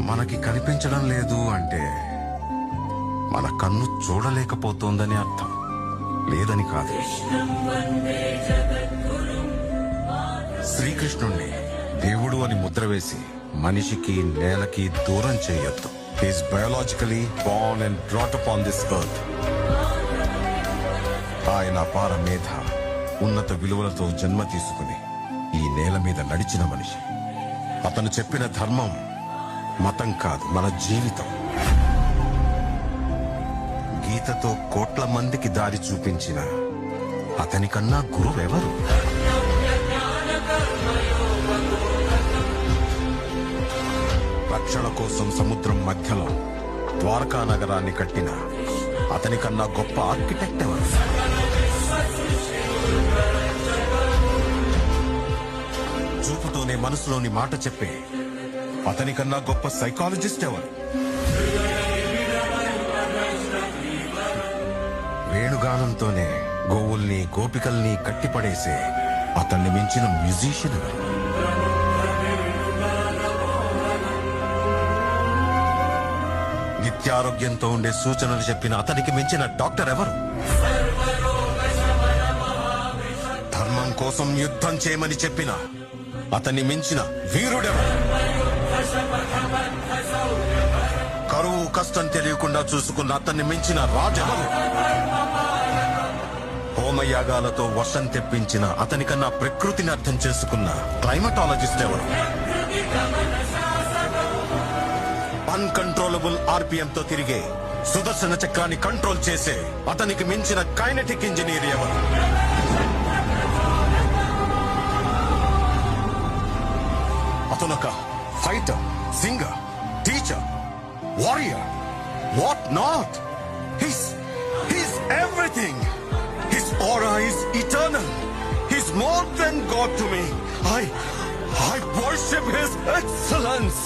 మనకి కనిపించడం లేదు అంటే మన కన్ను చూడలేకపోతోందని అర్థం, లేదని కాదు. శ్రీకృష్ణుణ్ణి దేవుడు అని ముద్ర వేసి మనిషికి నేలకి దూరం చేయొద్దు. He's biologically Born and brought up on this earth. ఆయన అపార మేధ, ఉన్నత విలువలతో జన్మ తీసుకుని ఈ నేల మీద నడిచిన మనిషి. అతను చెప్పిన ధర్మం మతం కాదు, మన జీవితం. గీతతో కోట్ల మందికి దారి చూపించిన అతనికన్నా గురువెవరు? రక్షణ కోసం సముద్రం మధ్యలో ద్వారకా నగరాన్ని కట్టిన అతనికన్నా గొప్ప ఆర్కిటెక్ట్ ఎవరు? చూపుతోనే మనసులోని మాట చెప్పే అతనికన్నా గొప్ప సైకాలజిస్ట్ ఎవరు? వేణుగానంతోనే గోవుల్ని గోపికల్ని కట్టిపడేసే అతన్ని మించిన మ్యూజిషియన్ ఎవరు? నిత్యారోగ్యంతో ఉండే సూచనలు చెప్పిన అతనికి మించిన డాక్టర్ ఎవరు? ధర్మం కోసం యుద్ధం చేయమని చెప్పిన అతన్ని మించిన వీరుడెవరు? కరువు కష్టం తెలియకుండా చూసుకున్న అతన్ని మించిన రాజెవరు? హోమయాగాలతో వర్షం తెప్పించిన అతనికన్నా ప్రకృతిని అర్థం చేసుకున్న క్లైమటాలజిస్ట్ ఎవరు? అన్కంట్రోలబుల్ ఆర్పిఎం తో తిరిగే సుదర్శన చక్రాన్ని కంట్రోల్ చేసే అతనికి మించిన కైనెటిక్ ఇంజనీర్ ఎవరు? అతనొక fighter, singer, teacher, warrior, what not. He's everything. His aura is eternal. He's more than God to me. I worship His excellence.